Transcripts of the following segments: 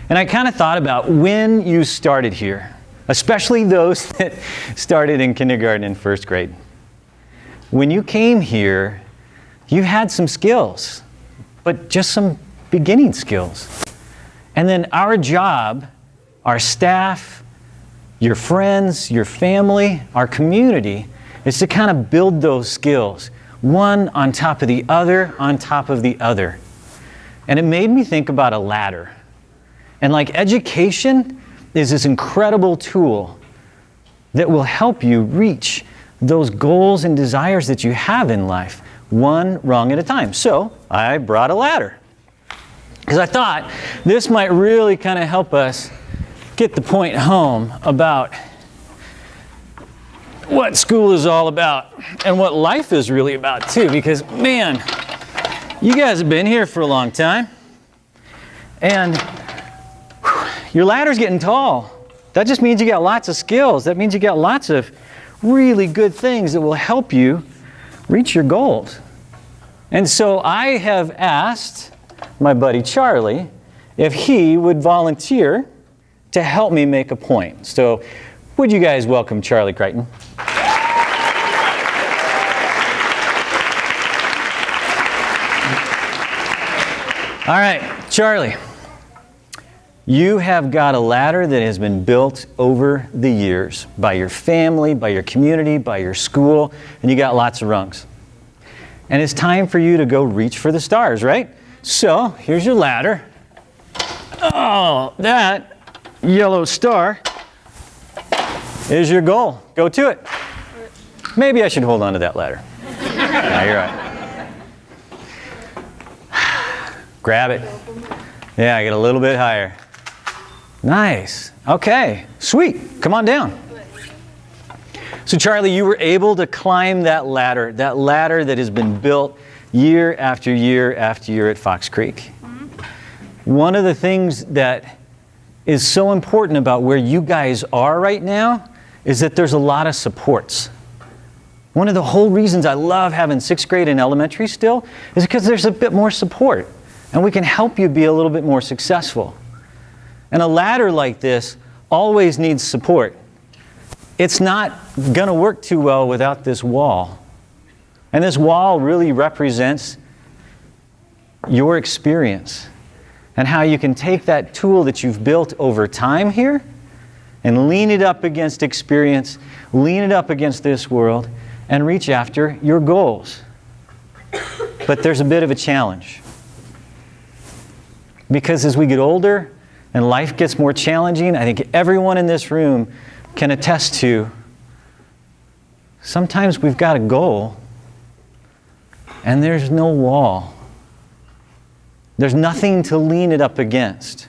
And I kind of thought about when you started here, especially those that started in kindergarten and first grade. When you came here, you had some skills, but just some beginning skills. And then our job, our staff, your friends, your family, our community, is to kind of build those skills, one on top of the other, on top of the other. And it made me think about a ladder. And like education is this incredible tool that will help you reach those goals and desires that you have in life, one rung at a time. So I brought a ladder, because I thought this might really kind of help us get the point home about what school is all about and what life is really about too. Because man, you guys have been here for a long time, and your ladder's getting tall. That just means you got lots of skills. That means you got lots of really good things that will help you reach your goals. And so I have asked my buddy Charlie if he would volunteer to help me make a point. So would you guys welcome Charlie Crichton? All right, Charlie. You have got a ladder that has been built over the years by your family, by your community, by your school, and you got lots of rungs. And it's time for you to go reach for the stars, right? So here's your ladder. Oh, that yellow star is your goal. Go to it. Maybe I should hold on to that ladder. No, you're right. Grab it. Yeah, get a little bit higher. Nice. Okay, sweet. Come on down. So Charlie, you were able to climb that ladder that has been built year after year after year at Fox Creek. Mm-hmm. One of the things that is so important about where you guys are right now is that there's a lot of supports. One of the whole reasons I love having 6th grade and elementary still is because there's a bit more support, and we can help you be a little bit more successful. And a ladder like this always needs support. It's not going to work too well without this wall. And this wall really represents your experience and how you can take that tool that you've built over time here and lean it up against experience, lean it up against this world, and reach after your goals. But there's a bit of a challenge. Because as we get older, and life gets more challenging, I think everyone in this room can attest to, sometimes we've got a goal and there's no wall. There's nothing to lean it up against.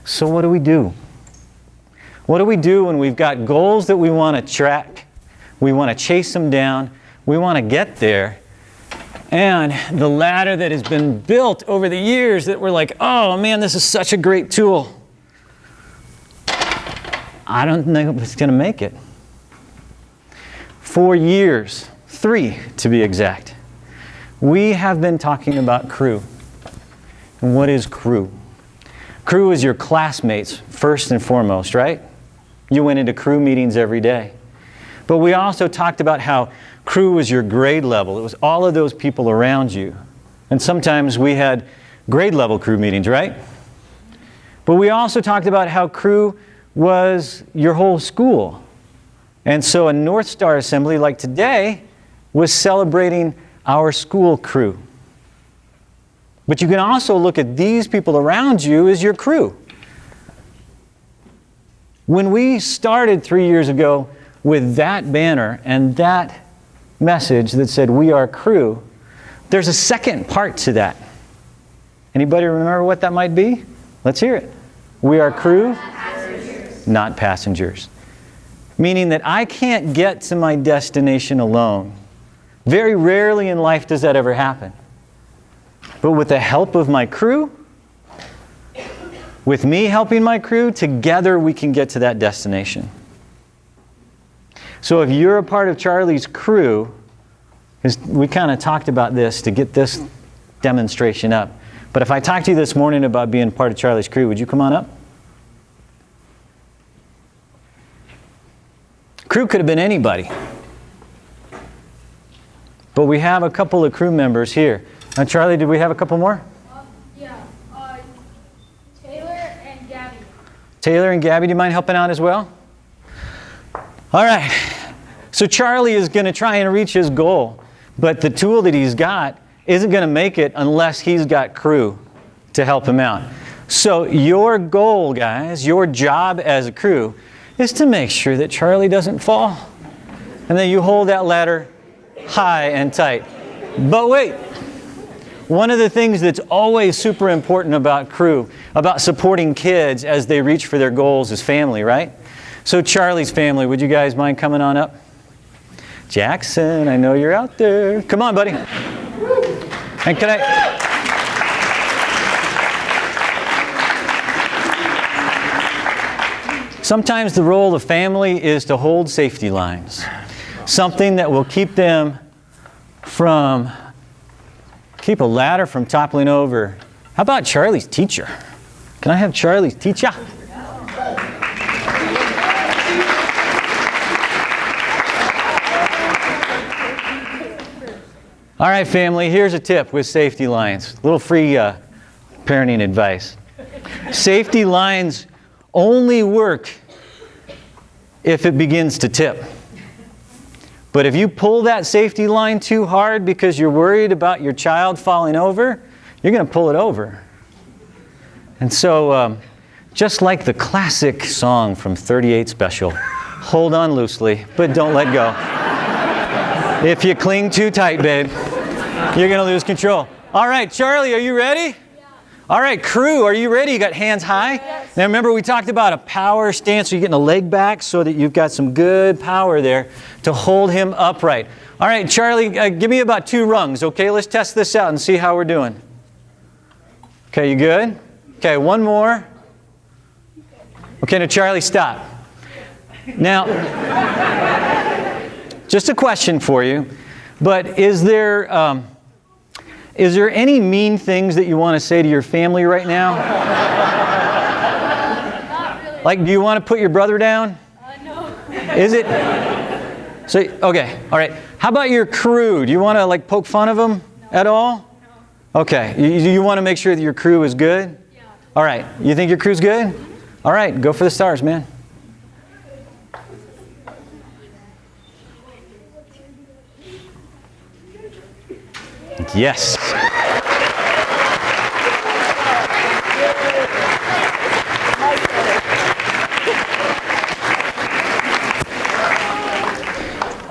So what do we do? What do we do when we've got goals that we want to track, we want to chase them down, we want to get there, and the ladder that has been built over the years that we're like, oh man, this is such a great tool. I don't think it's going to make it. 4 years, 3 to be exact, we have been talking about Cru. And what is Cru? Cru is your classmates first and foremost, right? You went into Cru meetings every day. But we also talked about how Cru was your grade level. It was all of those people around you. And sometimes we had grade level Cru meetings, right? But we also talked about how Cru was your whole school. And so a North Star Assembly like today was celebrating our school Cru. But you can also look at these people around you as your Cru. When we started 3 years ago with that banner and that message that said, we are Cru, there's a second part to that. Anybody remember what that might be? Let's hear it. We are Cru, not passengers. Meaning that I can't get to my destination alone. Very rarely in life does that ever happen. But with the help of my Cru, with me helping my Cru, together we can get to that destination. So if you're a part of Charlie's Cru, we kind of talked about this to get this demonstration up. But if I talked to you this morning about being part of Charlie's crew, would you come on up? Crew could have been anybody. But we have a couple of crew members here. Now, Charlie, did we have a couple more? Yeah. Taylor and Gabby. Taylor and Gabby, do you mind helping out as well? All right. So Charlie is going to try and reach his goal. But the tool that he's got isn't going to make it unless he's got crew to help him out. So your goal, guys, your job as a crew is to make sure that Charlie doesn't fall. And then you hold that ladder high and tight. But wait, one of the things that's always super important about crew, about supporting kids as they reach for their goals, is family, right? So Charlie's family, would you guys mind coming on up? Jackson, I know you're out there. Come on, buddy. And can I... Sometimes the role of family is to hold safety lines. Something that will keep a ladder from toppling over. How about Charlie's teacher? Can I have Charlie's teacher? All right, family, here's a tip with safety lines. A little free parenting advice. Safety lines only work if it begins to tip. But if you pull that safety line too hard because you're worried about your child falling over, you're going to pull it over. And so, just like the classic song from 38 Special, hold on loosely, but don't let go. If you cling too tight, babe, you're going to lose control. All right, Charlie, are you ready? All right, crew, are you ready? You got hands high? Yes. Now remember we talked about a power stance, so you're getting a leg back so that you've got some good power there to hold him upright. All right, Charlie, give me about 2 rungs, okay? Let's test this out and see how we're doing. Okay, you good? Okay, one more. Okay, now Charlie, stop. Now, just a question for you, but is there any mean things that you want to say to your family right now? Not really. Like, do you want to put your brother down? No. Is it? So, okay, all right. How about your crew? Do you want to like poke fun of them at all? No. Okay, you want to make sure that your crew is good? Yeah. All right, you think your crew's good? All right, go for the stars, man. Yes.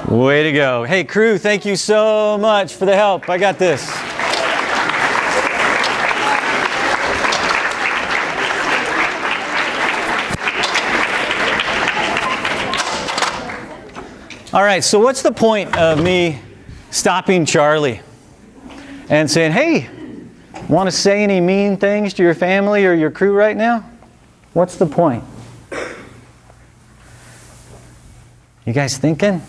Way to go. Hey, crew, thank you so much for the help. I got this. All right, so what's the point of me stopping Charlie and saying, hey, want to say any mean things to your family or your crew right now? What's the point? You guys thinking?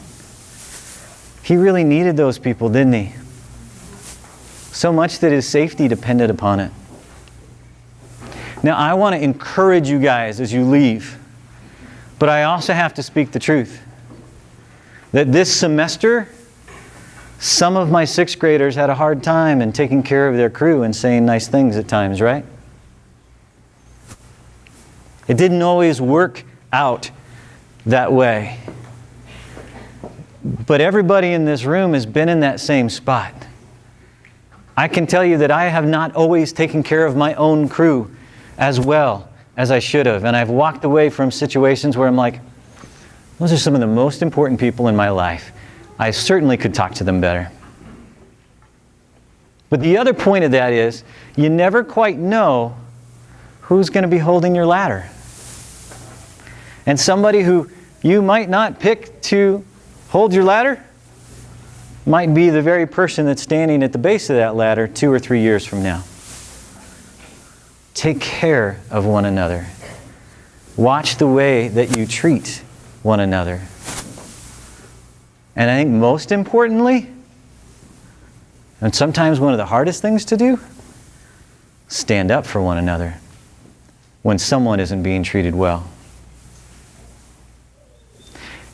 He really needed those people, didn't he? So much that his safety depended upon it. Now, I want to encourage you guys as you leave, but I also have to speak the truth. That this semester, some of my 6th graders had a hard time in taking care of their crew and saying nice things at times, right? It didn't always work out that way. But everybody in this room has been in that same spot. I can tell you that I have not always taken care of my own crew as well as I should have. And I've walked away from situations where I'm like, those are some of the most important people in my life. I certainly could talk to them better. But the other point of that is, you never quite know who's going to be holding your ladder. And somebody who you might not pick to hold your ladder might be the very person that's standing at the base of that ladder 2 or 3 years from now. Take care of one another. Watch the way that you treat one another. And I think most importantly, and sometimes one of the hardest things to do, stand up for one another when someone isn't being treated well.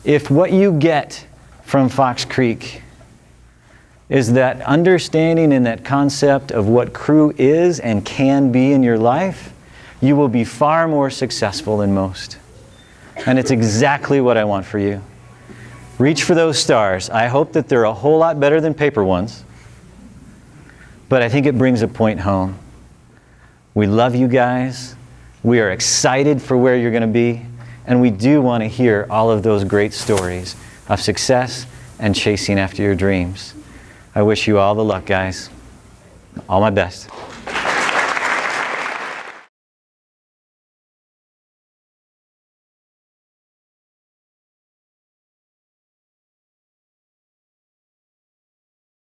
If what you get from Fox Creek is that understanding and that concept of what Cru is and can be in your life, you will be far more successful than most. And it's exactly what I want for you. Reach for those stars. I hope that they're a whole lot better than paper ones. But I think it brings a point home. We love you guys. We are excited for where you're going to be. And we do want to hear all of those great stories of success and chasing after your dreams. I wish you all the luck, guys. All my best.